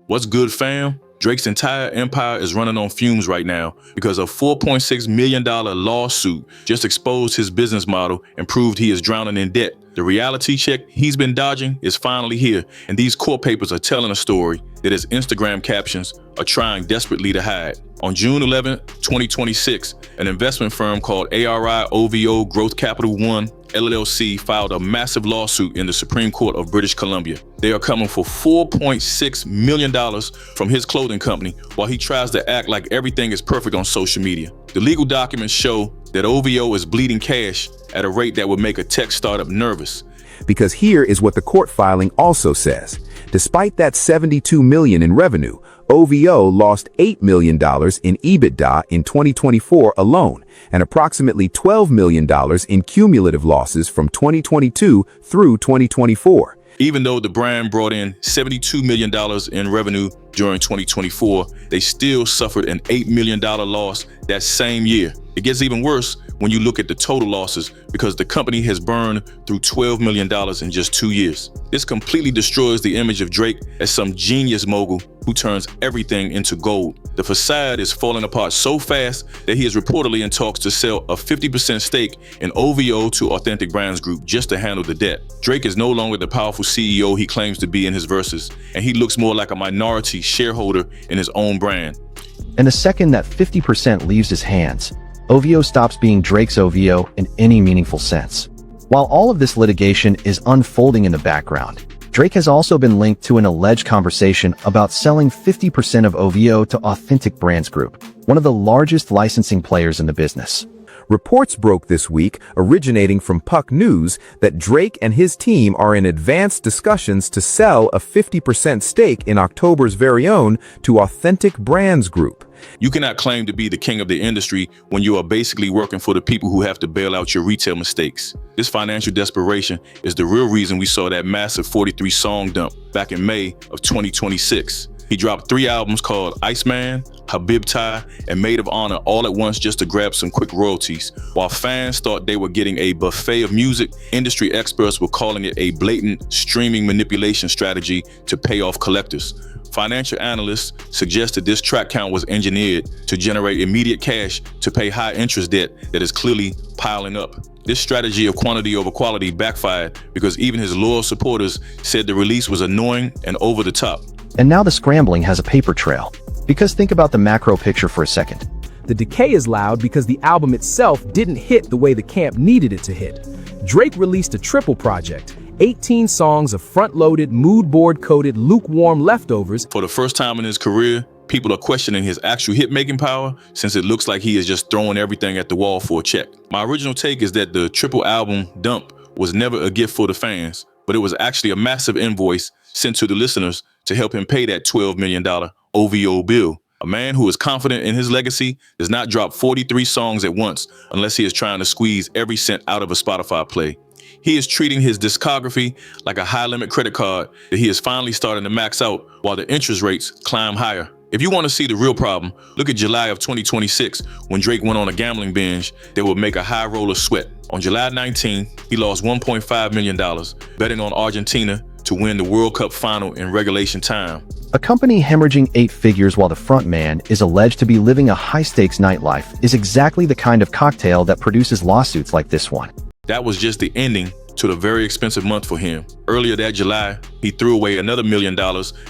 What's good, fam? Drake's entire empire is running on fumes right now because a $4.6 million lawsuit just exposed his business model and proved he is drowning in debt. The reality check he's been dodging is finally here, and these court papers are telling a story that his Instagram captions are trying desperately to hide. On June 11, 2026, an investment firm called ARI OVO Growth Capital 1 LLC filed a massive lawsuit in the Supreme Court of British Columbia. They are coming for $4.6 million from his clothing company while he tries to act like everything is perfect on social media. The legal documents show that OVO is bleeding cash at a rate that would make a tech startup nervous. Because here is what the court filing also says. Despite that $72 million in revenue, OVO lost $8 million in EBITDA in 2024 alone, and approximately $12 million in cumulative losses from 2022 through 2024. Even though the brand brought in $72 million in revenue during 2024, they still suffered an $8 million loss that same year. It gets even worse when you look at the total losses because the company has burned through $12 million in just 2 years. This completely destroys the image of Drake as some genius mogul who turns everything into gold. The facade is falling apart so fast that he is reportedly in talks to sell a 50% stake in OVO to Authentic Brands Group just to handle the debt. Drake is no longer the powerful CEO he claims to be in his verses, and he looks more like a minority shareholder in his own brand. And the second that 50% leaves his hands, OVO stops being Drake's OVO in any meaningful sense. While all of this litigation is unfolding in the background, Drake has also been linked to an alleged conversation about selling 50% of OVO to Authentic Brands Group, one of the largest licensing players in the business. Reports broke this week, originating from Puck News, that Drake and his team are in advanced discussions to sell a 50% stake in October's very own to Authentic Brands Group. You cannot claim to be the king of the industry when you are basically working for the people who have to bail out your retail mistakes. This financial desperation is the real reason we saw that massive 43-song dump back in May of 2026. He dropped 3 albums called Iceman, Habibti, and Maid of Honor all at once just to grab some quick royalties. While fans thought they were getting a buffet of music, industry experts were calling it a blatant streaming manipulation strategy to pay off collectors. Financial analysts suggested this track count was engineered to generate immediate cash to pay high interest debt that is clearly piling up. This strategy of quantity over quality backfired because even his loyal supporters said the release was annoying and over the top. And now the scrambling has a paper trail. Because think about the macro picture for a second. The decay is loud because the album itself didn't hit the way the camp needed it to hit. Drake released a triple project, 18 songs of front-loaded, mood board-coated, lukewarm leftovers. For the first time in his career, people are questioning his actual hit-making power since it looks like he is just throwing everything at the wall for a check. My original take is that the triple album dump was never a gift for the fans, but it was actually a massive invoice sent to the listeners to help him pay that $12 million OVO bill. A man who is confident in his legacy does not drop 43 songs at once unless he is trying to squeeze every cent out of a Spotify play. He is treating his discography like a high-limit credit card that he is finally starting to max out while the interest rates climb higher. If you want to see the real problem, look at July of 2026 when Drake went on a gambling binge that would make a high roller sweat. On July 19, he lost $1.5 million betting on Argentina to win the World Cup final in regulation time. A company hemorrhaging 8 figures while the front man is alleged to be living a high-stakes nightlife is exactly the kind of cocktail that produces lawsuits like this one. That was just the ending to the very expensive month for him. Earlier that July, he threw away another $1 million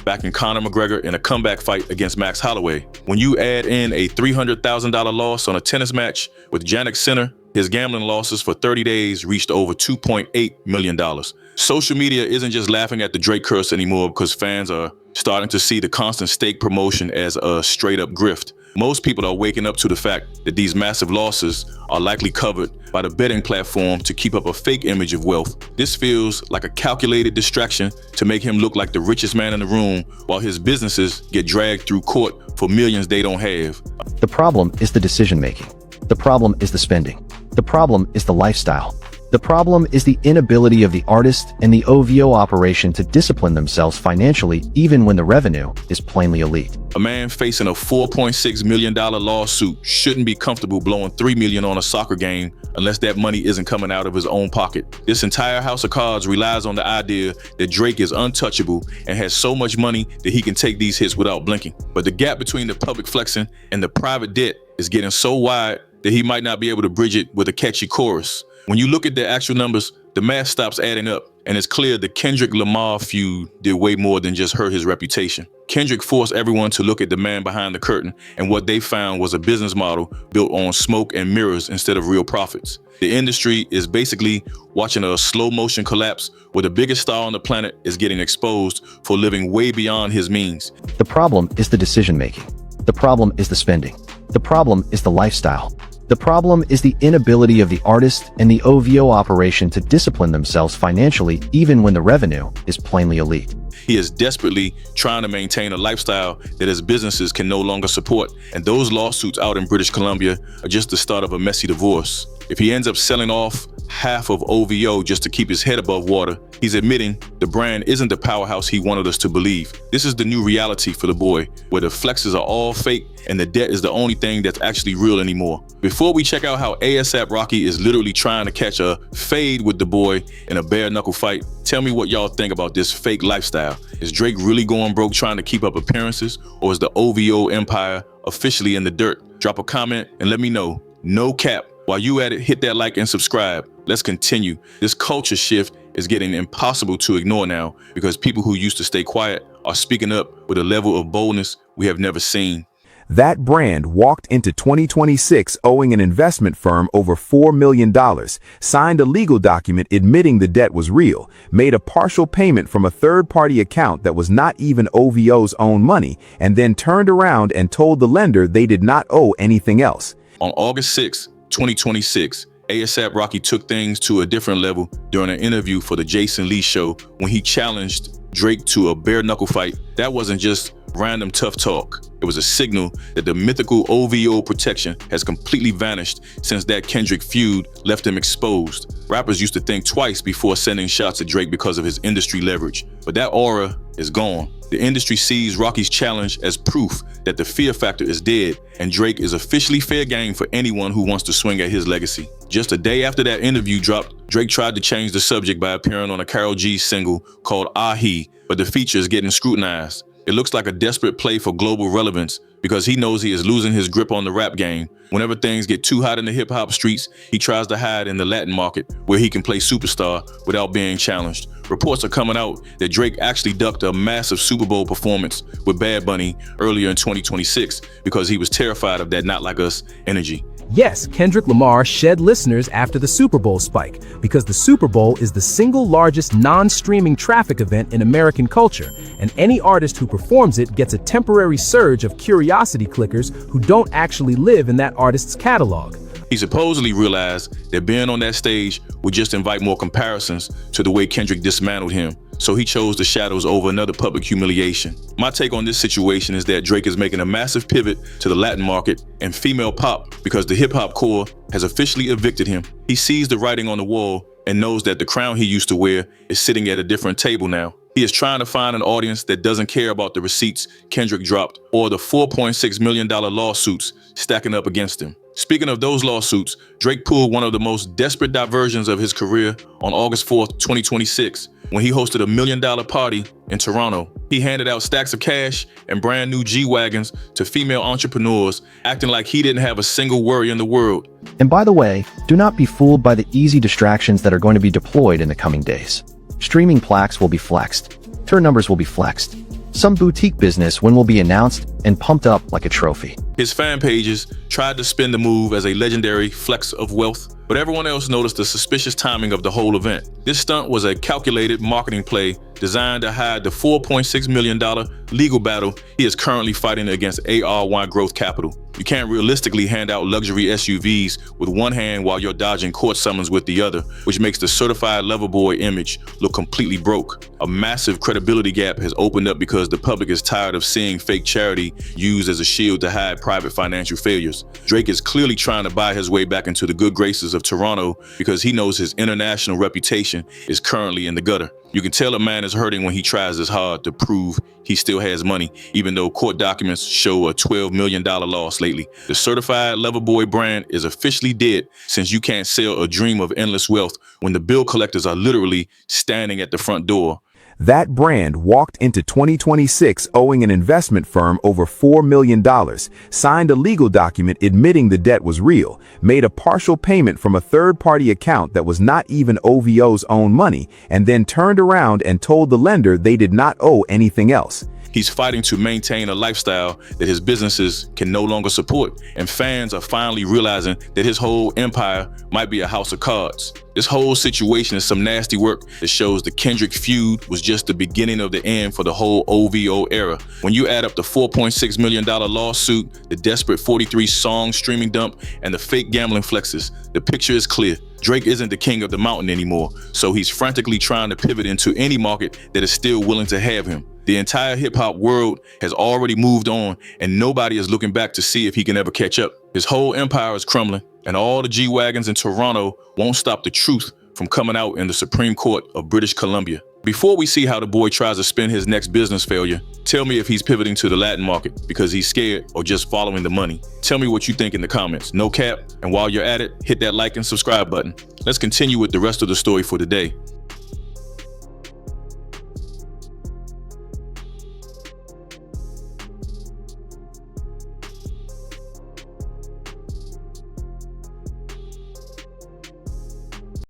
backing Conor McGregor in a comeback fight against Max Holloway. When you add in a $300,000 loss on a tennis match with Jannik Sinner, his gambling losses for 30 days reached over $2.8 million. Social media isn't just laughing at the Drake curse anymore because fans are starting to see the constant stake promotion as a straight-up grift. Most people are waking up to the fact that these massive losses are likely covered by the betting platform to keep up a fake image of wealth. This feels like a calculated distraction to make him look like the richest man in the room while his businesses get dragged through court for millions they don't have. The problem is the decision-making. The problem is the spending. The problem is the lifestyle. The problem is the inability of the artist and the OVO operation to discipline themselves financially even when the revenue is plainly elite. A man facing a $4.6 million lawsuit shouldn't be comfortable blowing $3 million on a soccer game unless that money isn't coming out of his own pocket. This entire house of cards relies on the idea that Drake is untouchable and has so much money that he can take these hits without blinking. But the gap between the public flexing and the private debt is getting so wide that he might not be able to bridge it with a catchy chorus. When you look at the actual numbers, the math stops adding up, and it's clear the Kendrick Lamar feud did way more than just hurt his reputation. Kendrick forced everyone to look at the man behind the curtain, and what they found was a business model built on smoke and mirrors instead of real profits. The industry is basically watching a slow motion collapse where the biggest star on the planet is getting exposed for living way beyond his means. The problem is the decision making. The problem is the spending. The problem is the lifestyle. The problem is the inability of the artist and the OVO operation to discipline themselves financially even when the revenue is plainly elite. He is desperately trying to maintain a lifestyle that his businesses can no longer support, and those lawsuits out in British Columbia are just the start of a messy divorce. If he ends up selling off half of OVO just to keep his head above water, he's admitting the brand isn't the powerhouse he wanted us to believe. This is the new reality for the boy, where the flexes are all fake and the debt is the only thing that's actually real anymore. Before we check out how ASAP Rocky is literally trying to catch a fade with the boy in a bare knuckle fight, tell me what y'all think about this fake lifestyle. Is Drake really going broke trying to keep up appearances, or is the OVO empire officially in the dirt? Drop a comment and let me know. No cap. While you at it, hit that like and subscribe. Let's continue. This culture shift is getting impossible to ignore now because people who used to stay quiet are speaking up with a level of boldness we have never seen. That brand walked into 2026 owing an investment firm over $4 million, signed a legal document admitting the debt was real, made a partial payment from a third-party account that was not even OVO's own money, and then turned around and told the lender they did not owe anything else. On August 6, 2026, ASAP Rocky took things to a different level during an interview for the Jason Lee show when he challenged Drake to a bare knuckle fight. That wasn't just random tough talk. It was a signal that the mythical OVO protection has completely vanished since that Kendrick feud left him exposed. Rappers used to think twice before sending shots at Drake because of his industry leverage, but that aura is gone. The industry sees Rocky's challenge as proof that the fear factor is dead, and Drake is officially fair game for anyone who wants to swing at his legacy. Just a day after that interview dropped, Drake tried to change the subject by appearing on a Karol G single called ARI, but the feature is getting scrutinized. It looks like a desperate play for global relevance because he knows he is losing his grip on the rap game. Whenever things get too hot in the hip-hop streets, he tries to hide in the Latin market where he can play superstar without being challenged. Reports are coming out that Drake actually ducked a massive Super Bowl performance with Bad Bunny earlier in 2026 because he was terrified of that Not Like Us energy. Yes, Kendrick Lamar shed listeners after the Super Bowl spike because the Super Bowl is the single largest non-streaming traffic event in American culture, and any artist who performs it gets a temporary surge of curiosity clickers who don't actually live in that artist's catalog. He supposedly realized that being on that stage would just invite more comparisons to the way Kendrick dismantled him, so he chose the shadows over another public humiliation. My take on this situation is that Drake is making a massive pivot to the Latin market and female pop because the hip-hop core has officially evicted him. He sees the writing on the wall and knows that the crown he used to wear is sitting at a different table now. He is trying to find an audience that doesn't care about the receipts Kendrick dropped or the $4.6 million lawsuits stacking up against him. Speaking of those lawsuits, Drake pulled one of the most desperate diversions of his career on August 4th, 2026, when he hosted a $1 million party in Toronto. He handed out stacks of cash and brand new G-Wagons to female entrepreneurs, acting like he didn't have a single worry in the world. And by the way, do not be fooled by the easy distractions that are going to be deployed in the coming days. Streaming plaques will be flexed. Tour numbers will be flexed. Some boutique business win will be announced and pumped up like a trophy. His fan pages tried to spin the move as a legendary flex of wealth, but everyone else noticed the suspicious timing of the whole event. This stunt was a calculated marketing play designed to hide the $4.6 million legal battle he is currently fighting against ARI OVO Growth Capital. You can't realistically hand out luxury SUVs with one hand while you're dodging court summons with the other, which makes the certified lover boy image look completely broke. A massive credibility gap has opened up because the public is tired of seeing fake charity used as a shield to hide private financial failures. Drake is clearly trying to buy his way back into the good graces of Toronto because he knows his international reputation is currently in the gutter. You can tell a man is hurting when he tries this hard to prove he still has money, even though court documents show a $12 million loss lately. The certified Loverboy brand is officially dead, since you can't sell a dream of endless wealth when the bill collectors are literally standing at the front door. That brand walked into 2026 owing an investment firm over $4 million, signed a legal document admitting the debt was real, made a partial payment from a third-party account that was not even OVO's own money, and then turned around and told the lender they did not owe anything else. He's fighting to maintain a lifestyle that his businesses can no longer support, and fans are finally realizing that his whole empire might be a house of cards. This whole situation is some nasty work that shows the Kendrick feud was just the beginning of the end for the whole OVO era. When you add up the $4.6 million lawsuit, the desperate 43-song streaming dump, and the fake gambling flexes, the picture is clear. Drake isn't the king of the mountain anymore, so he's frantically trying to pivot into any market that is still willing to have him. The entire hip-hop world has already moved on, and nobody is looking back to see if he can ever catch up. His whole empire is crumbling, and all the G-Wagons in Toronto won't stop the truth from coming out in the Supreme Court of British Columbia. Before we see how the boy tries to spin his next business failure, tell me if he's pivoting to the Latin market because he's scared or just following the money. Tell me what you think in the comments. No cap. And while you're at it, hit that like and subscribe button. Let's continue with the rest of the story for today.